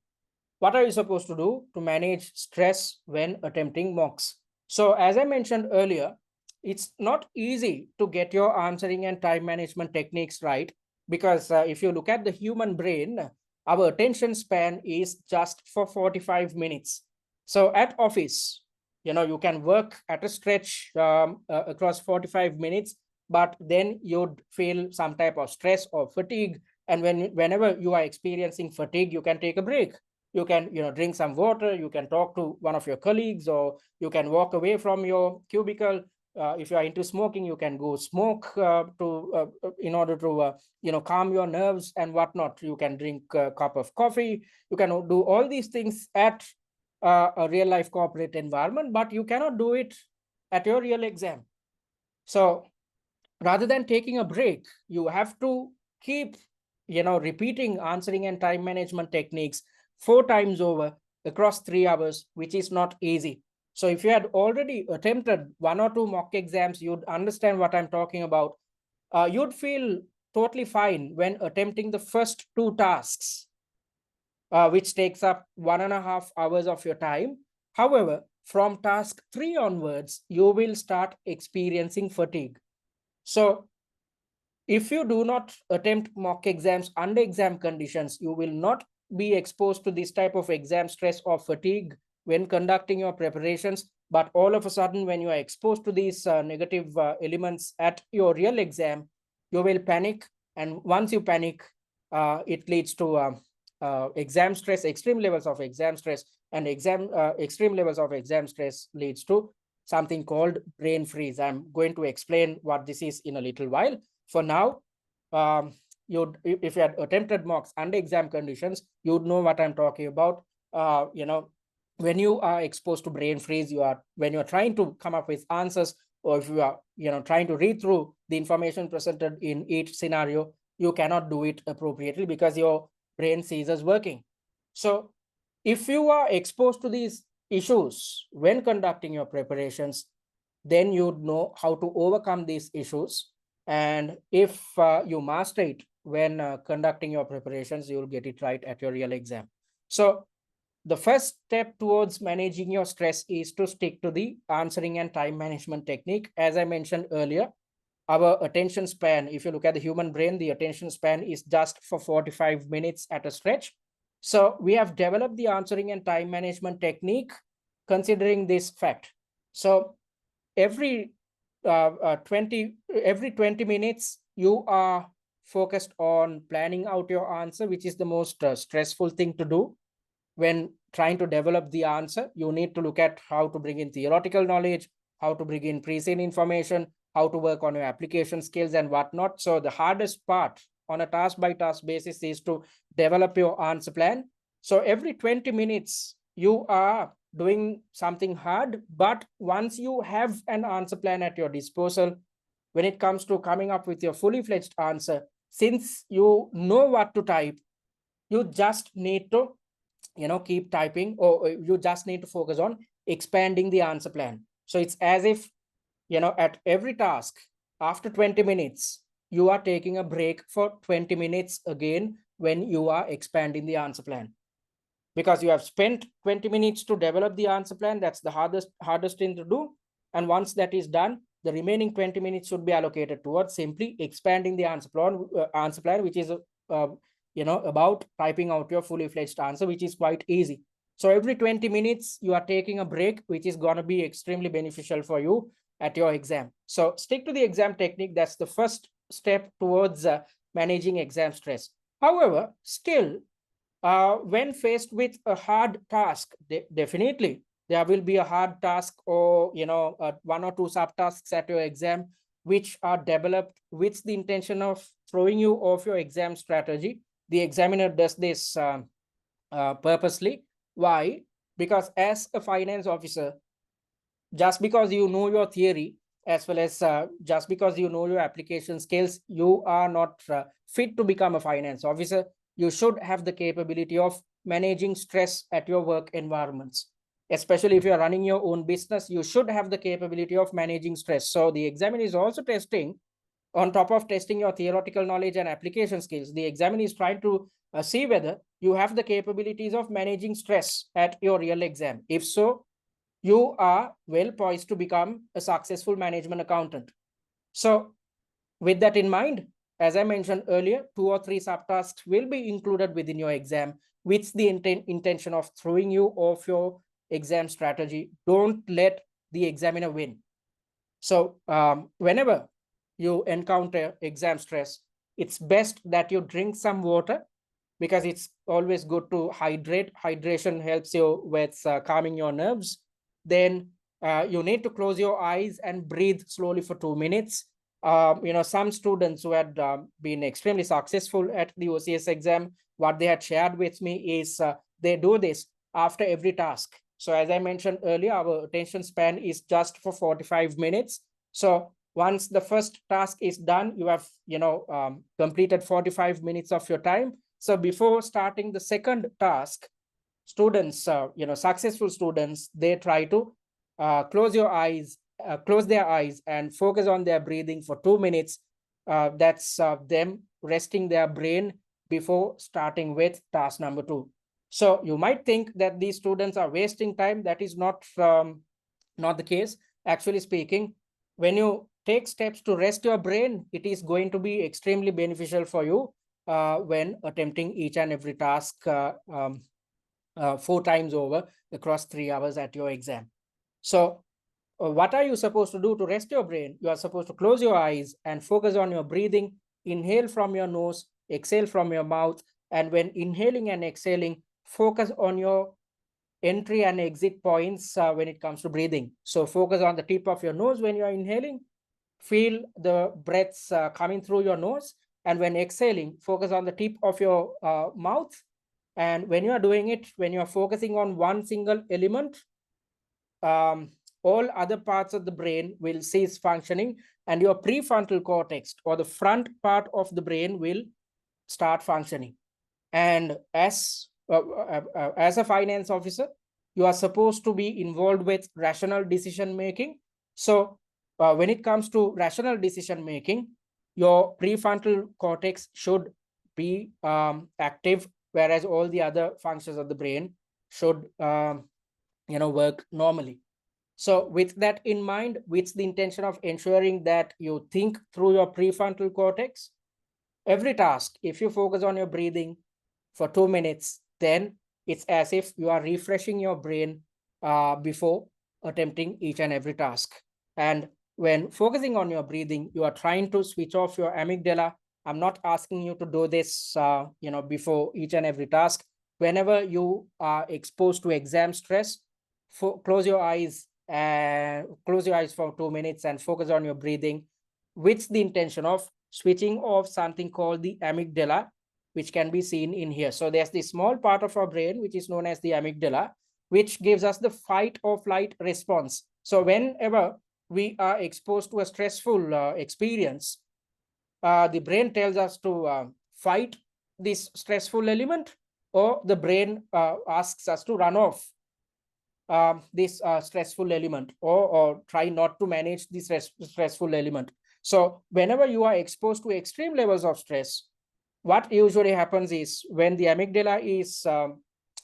S1: what are you supposed to do to manage stress when attempting mocks? So as I mentioned earlier, it's not easy to get your answering and time management techniques right, because if you look at the human brain, our attention span is just for 45 minutes. So at office, you can work at a stretch across 45 minutes, but then you'd feel some type of stress or fatigue. And whenever you are experiencing fatigue, you can take a break. You can drink some water, you can talk to one of your colleagues, or you can walk away from your cubicle. If you are into smoking, you can go smoke in order to calm your nerves and whatnot. You can drink a cup of coffee. You can do all these things at a real life corporate environment, but you cannot do it at your real exam. So rather than taking a break, you have to keep repeating answering and time management techniques 4 times over across 3 hours, which is not easy. So if you had already attempted 1 or 2 mock exams, you'd understand what I'm talking about. You'd feel totally fine when attempting the first 2 tasks, which takes up 1.5 hours of your time. However, from task 3 onwards, you will start experiencing fatigue. So if you do not attempt mock exams under exam conditions, you will not be exposed to this type of exam stress or fatigue when conducting your preparations. But all of a sudden, when you are exposed to these negative elements at your real exam, you will panic. And once you panic, it leads to exam stress, extreme levels of exam stress, and extreme levels of exam stress leads to something called brain freeze. I'm going to explain what this is in a little while. For now, if you had attempted mocks under exam conditions, you'd know what I'm talking about. When you are exposed to brain freeze, when you're trying to come up with answers, or if you are trying to read through the information presented in each scenario, you cannot do it appropriately because your brain ceases working. So if you are exposed to these issues when conducting your preparations, then you'd know how to overcome these issues. And if you master it when conducting your preparations, you'll get it right at your real exam. So the first step towards managing your stress is to stick to the answering and time management technique. As I mentioned earlier, our attention span, if you look at the human brain, the attention span is just for 45 minutes at a stretch. So we have developed the answering and time management technique considering this fact. So every 20 minutes, you are focused on planning out your answer, which is the most stressful thing to do. When trying to develop the answer, you need to look at how to bring in theoretical knowledge, how to bring in pre-seen information, how to work on your application skills and whatnot. So the hardest part on a task by task basis is to develop your answer plan. So every 20 minutes, you are doing something hard, but once you have an answer plan at your disposal, when it comes to coming up with your fully fledged answer, since you know what to type, you just need to keep typing, or you just need to focus on expanding the answer plan. So it's as if at every task, after 20 minutes, you are taking a break for 20 minutes again when you are expanding the answer plan, because you have spent 20 minutes to develop the answer plan. That's the hardest thing to do. And once that is done, the remaining 20 minutes should be allocated towards simply expanding the answer plan, which is about typing out your fully fledged answer, which is quite easy. So every 20 minutes, you are taking a break, which is going to be extremely beneficial for you at your exam. So stick to the exam technique. That's the first step towards managing exam stress. However, still, when faced with a hard task, definitely there will be a hard task, or one or two subtasks at your exam which are developed with the intention of throwing you off your exam strategy. The examiner does this purposely. Why? Because as a finance officer, just because you know your theory, as well as just because you know your application skills, you are not fit to become a finance officer. You should have the capability of managing stress at your work environments. Especially if you're running your own business, you should have the capability of managing stress. So the examiner is also testing, on top of testing your theoretical knowledge and application skills, the examiner is trying to see whether you have the capabilities of managing stress at your real exam. If so, you are well poised to become a successful management accountant. So with that in mind, as I mentioned earlier, 2 or 3 subtasks will be included within your exam with the intention of throwing you off your exam strategy. Don't let the examiner win. So whenever you encounter exam stress, it's best that you drink some water, because it's always good to hydrate. Hydration helps you with calming your nerves. Then you need to close your eyes and breathe slowly for 2 minutes. Some students who had been extremely successful at the OCS exam, what they had shared with me is they do this after every task. So as I mentioned earlier, our attention span is just for 45 minutes. So once the first task is done, you have completed 45 minutes of your time. So before starting the second task, students, successful students, they try to close their eyes and focus on their breathing for 2 minutes. That's them resting their brain before starting with task number 2. So you might think that these students are wasting time. That is not the case. Actually speaking, when you take steps to rest your brain, it is going to be extremely beneficial for you when attempting each and every task 4 times over across 3 hours at your exam. So what are you supposed to do to rest your brain? You are supposed to close your eyes and focus on your breathing. Inhale from your nose, exhale from your mouth. And when inhaling and exhaling, focus on your entry and exit points when it comes to breathing. So focus on the tip of your nose when you are inhaling. Feel the breaths coming through your nose. And when exhaling, focus on the tip of your mouth. And when you are doing it, when you are focusing on one single element, all other parts of the brain will cease functioning, and your prefrontal cortex, or the front part of the brain, will start functioning. And as a finance officer, you are supposed to be involved with rational decision making. So when it comes to rational decision making, your prefrontal cortex should be active, whereas all the other functions of the brain should work normally. So with that in mind, with the intention of ensuring that you think through your prefrontal cortex, every task, if you focus on your breathing for 2 minutes, then it's as if you are refreshing your brain before attempting each and every task. And when focusing on your breathing, you are trying to switch off your amygdala. I'm not asking you to do this, before each and every task. Whenever you are exposed to exam stress, close your eyes and close your eyes for 2 minutes and focus on your breathing with the intention of switching off something called the amygdala, which can be seen in here. So there's this small part of our brain, which is known as the amygdala, which gives us the fight or flight response. So whenever we are exposed to a stressful experience, the brain tells us to fight this stressful element, or the brain asks us to run off this stressful element, or try not to manage this stressful element. So whenever you are exposed to extreme levels of stress, what usually happens is when the amygdala is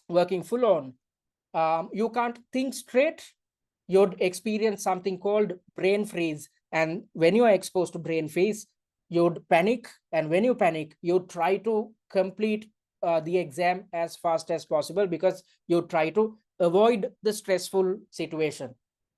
S1: working full on, you can't think straight. You'd experience something called brain freeze. And when you are exposed to brain freeze, you'd panic. And when you panic, you try to complete the exam as fast as possible, because you try to avoid the stressful situation.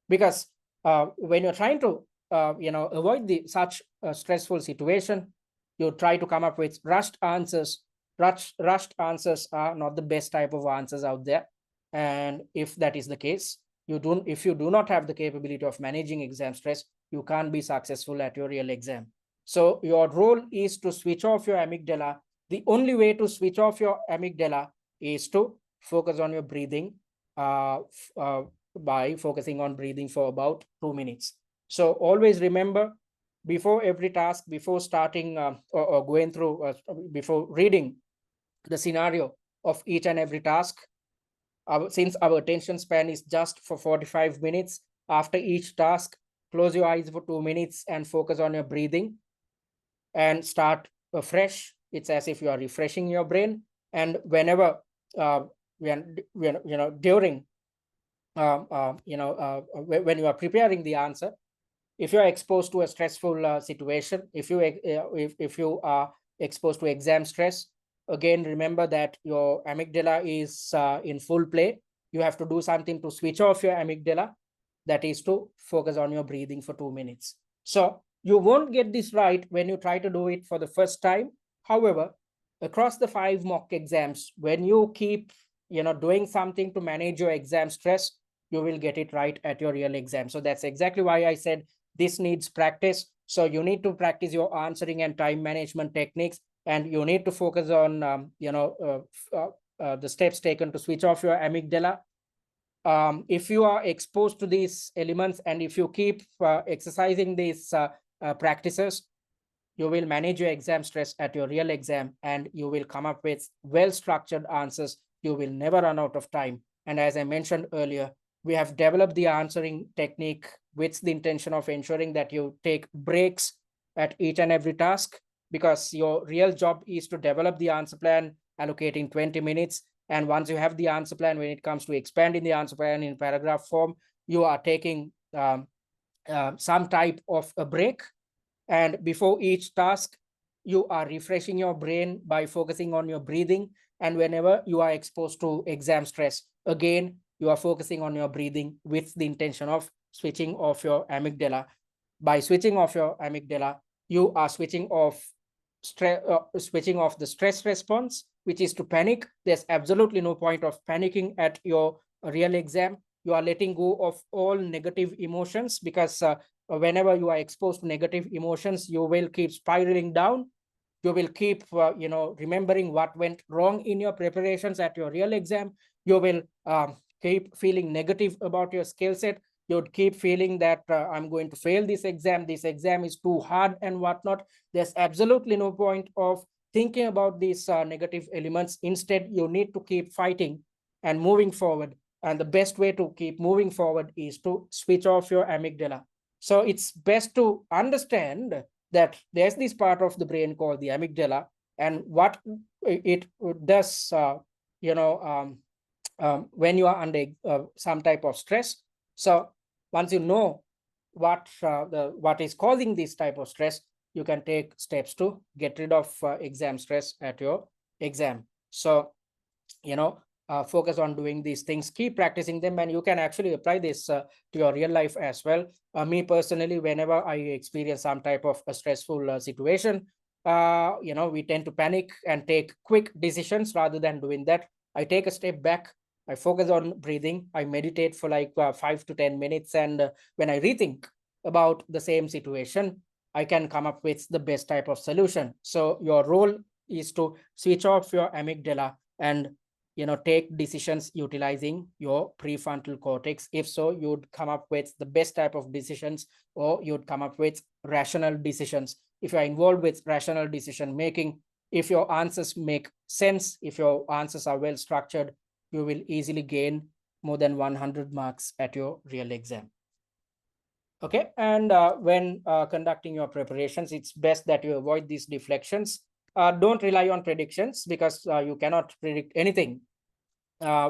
S1: Because when you're trying to avoid the such stressful situation, you try to come up with rushed answers. Rushed answers are not the best type of answers out there. And if that is the case, if you do not have the capability of managing exam stress, you can't be successful at your real exam. So your role is to switch off your amygdala. The only way to switch off your amygdala is to focus on your breathing, by focusing on breathing for about 2 minutes. So always remember, before every task, before starting or going through, before reading the scenario of each and every task, since our attention span is just for 45 minutes, after each task, close your eyes for 2 minutes and focus on your breathing and start fresh. It's as if you are refreshing your brain. And whenever when during when you are preparing the answer, if you are exposed to a stressful situation, if you are exposed to exam stress, again remember that your amygdala is in full play. You have to do something to switch off your amygdala, that is to focus on your breathing for 2 minutes. So you won't get this right when you try to do it for the first time. However, across the 5 mock exams, when you keep doing something to manage your exam stress, you will get it right at your real exam. So that's exactly why I said this needs practice. So you need to practice your answering and time management techniques, and you need to focus on the steps taken to switch off your amygdala. If you are exposed to these elements, and if you keep exercising these practices, you will manage your exam stress at your real exam, and you will come up with well-structured answers. You will never run out of time. And as I mentioned earlier, we have developed the answering technique with the intention of ensuring that you take breaks at each and every task, because your real job is to develop the answer plan, allocating 20 minutes. And once you have the answer plan, when it comes to expanding the answer plan in paragraph form, you are taking some type of a break. And before each task, you are refreshing your brain by focusing on your breathing. And whenever you are exposed to exam stress, again, you are focusing on your breathing with the intention of switching off your amygdala. By switching off your amygdala, you are switching off the stress response, which is to panic. There's absolutely no point of panicking at your real exam. You are letting go of all negative emotions, because whenever you are exposed to negative emotions, you will keep spiraling down. You will keep remembering what went wrong in your preparations at your real exam. You will keep feeling negative about your skill set. You would keep feeling that I'm going to fail this exam is too hard and whatnot. There's absolutely no point of thinking about these negative elements. Instead, you need to keep fighting and moving forward. And the best way to keep moving forward is to switch off your amygdala. So it's best to understand that there's this part of the brain called the amygdala, and what it does, when you are under some type of stress. So Once you know what is causing this type of stress, you can take steps to get rid of exam stress at your exam. So, focus on doing these things, keep practicing them, and you can actually apply this to your real life as well. Me personally, whenever I experience some type of a stressful situation, we tend to panic and take quick decisions. Rather than doing that, I take a step back, I focus on breathing, I meditate for like 5 to 10 minutes, and when I rethink about the same situation, I can come up with the best type of solution. So your role is to switch off your amygdala and take decisions utilizing your prefrontal cortex. If so, you'd come up with the best type of decisions, or you'd come up with rational decisions. If you're involved with rational decision making, if your answers make sense, if your answers are well structured, you will easily gain more than 100 marks at your real exam. Okay, and when conducting your preparations, it's best that you avoid these deflections. Don't rely on predictions, because you cannot predict anything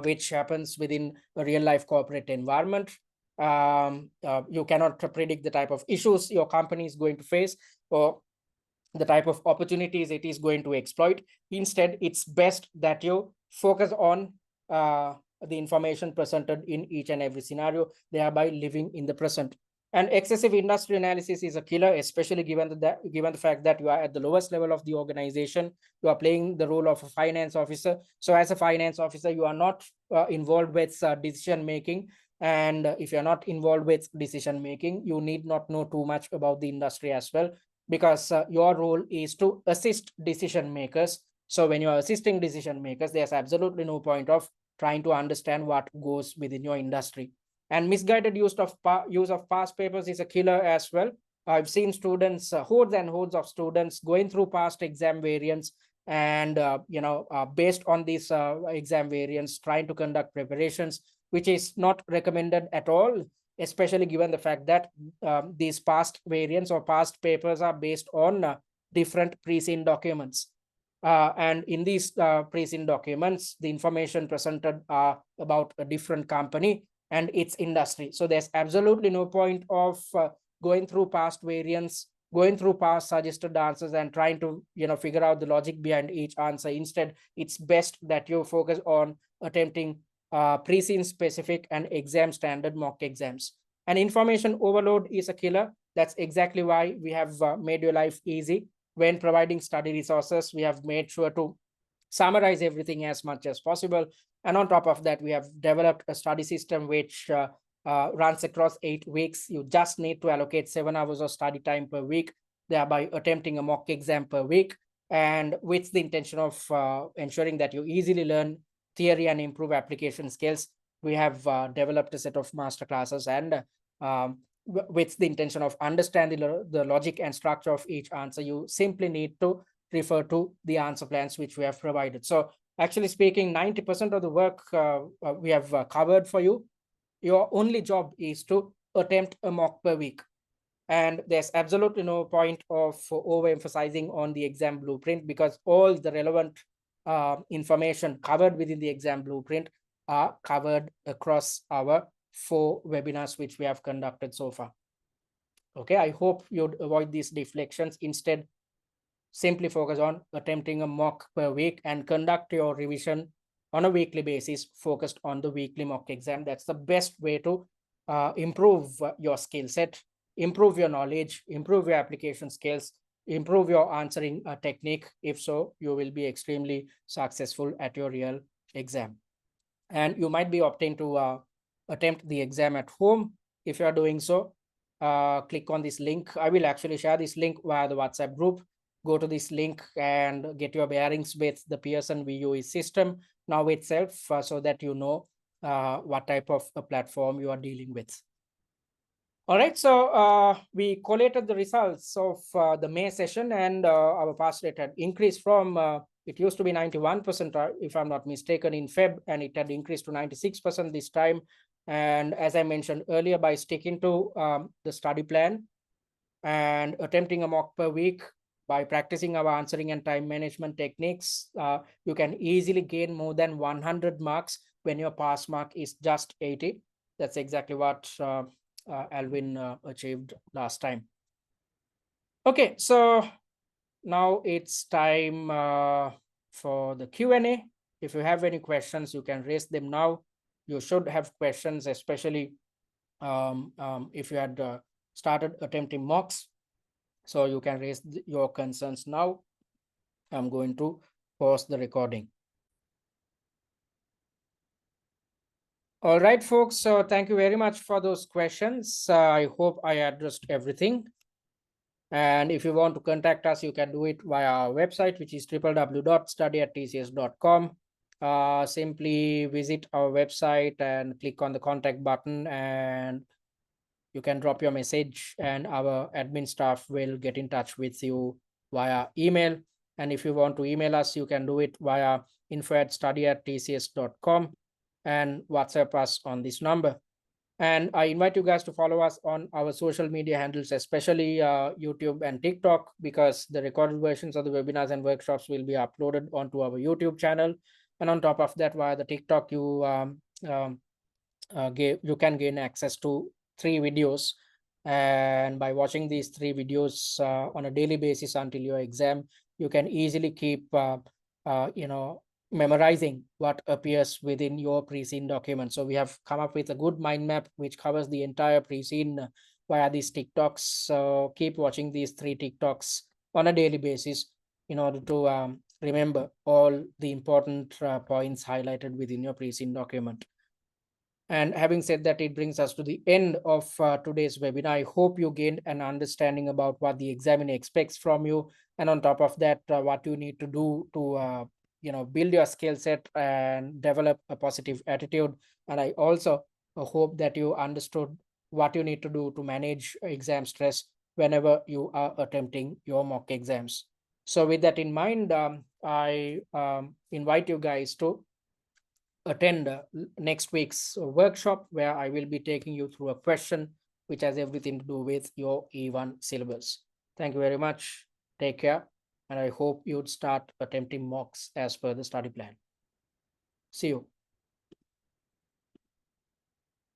S1: which happens within a real life corporate environment. You cannot predict the type of issues your company is going to face, or the type of opportunities it is going to exploit. Instead, it's best that you focus on the information presented in each and every scenario, thereby living in the present. And excessive industry analysis is a killer, especially given the fact that you are at the lowest level of the organization. You are playing the role of a finance officer. So as a finance officer, you are not involved with decision making. And if you're not involved with decision making, you need not know too much about the industry as well, because your role is to assist decision makers. So when you are assisting decision makers, there's absolutely no point of trying to understand what goes within your industry. And misguided use of past papers is a killer as well. I've seen students, hordes and hordes of students, going through past exam variants, and based on these exam variants, trying to conduct preparations, which is not recommended at all, especially given the fact that these past variants or past papers are based on different pre-seen documents. And in these pre-seen documents, the information presented are about a different company and its industry. So there's absolutely no point of going through past variants, going through past suggested answers, and trying to figure out the logic behind each answer. Instead, it's best that you focus on attempting pre-seen specific and exam standard mock exams. And information overload is a killer. That's exactly why we have made your life easy. When providing study resources, we have made sure to summarize everything as much as possible. And on top of that, we have developed a study system which runs across 8 weeks. You just need to allocate 7 hours of study time per week, thereby attempting a mock exam per week, and with the intention of ensuring that you easily learn theory and improve application skills. We have developed a set of master classes, and with the intention of understanding the logic and structure of each answer, you simply need to refer to the answer plans which we have provided. So actually speaking, 90% of the work we have covered for you. Your only job is to attempt a mock per week. And there's absolutely no point of overemphasizing on the exam blueprint, because all the relevant information covered within the exam blueprint are covered across our 4 webinars which we have conducted so far. Okay, I hope you'd avoid these deflections. Instead, simply focus on attempting a mock per week and conduct your revision on a weekly basis, focused on the weekly mock exam. That's the best way to improve your skill set, improve your knowledge, improve your application skills, improve your answering technique. If so, you will be extremely successful at your real exam. And you might be opting to attempt the exam at home. If you are doing so, click on this link. I will actually share this link via the WhatsApp group. Go to this link and get your bearings with the Pearson VUE system now itself, so that you know what type of a platform you are dealing with. All right, so we collated the results of the May session, and our pass rate had increased from, it used to be 91%, if I'm not mistaken, in Feb, and it had increased to 96% this time. And as I mentioned earlier, by sticking to the study plan and attempting a mock per week, by practicing our answering and time management techniques, you can easily gain more than 100 marks when your pass mark is just 80. That's exactly what Alvin achieved last time. Okay, so now it's time for the Q&A. If you have any questions, you can raise them now. You should have questions, especially if you had started attempting mocks. So you can raise your concerns now. I'm going to pause the recording. All right, folks. So thank you very much for those questions. I hope I addressed everything. And if you want to contact us, you can do it via our website, which is www.study@tcs.com. Simply visit our website and click on the contact button, and you can drop your message, and our admin staff will get in touch with you via email. And if you want to email us, you can do it via info@study@tcs.com and WhatsApp us on this number. And I invite you guys to follow us on our social media handles, especially YouTube and TikTok, because the recorded versions of the webinars and workshops will be uploaded onto our YouTube channel. And on top of that, via the TikTok, you can gain access to 3 videos. And by watching these 3 videos on a daily basis until your exam, you can easily keep memorizing what appears within your pre-scene document. So we have come up with a good mind map which covers the entire pre-scene via these TikToks. So keep watching these 3 TikToks on a daily basis in order to remember all the important points highlighted within your pre-scene document. And having said that, it brings us to the end of today's webinar. I hope you gained an understanding about what the examiner expects from you. And on top of that, what you need to do to build your skill set and develop a positive attitude. And I also hope that you understood what you need to do to manage exam stress whenever you are attempting your mock exams. So with that in mind, I invite you guys to attend next week's workshop, where I will be taking you through a question which has everything to do with your E1 syllabus. Thank you very much. Take care. And I hope you'd start attempting mocks as per the study plan. See you.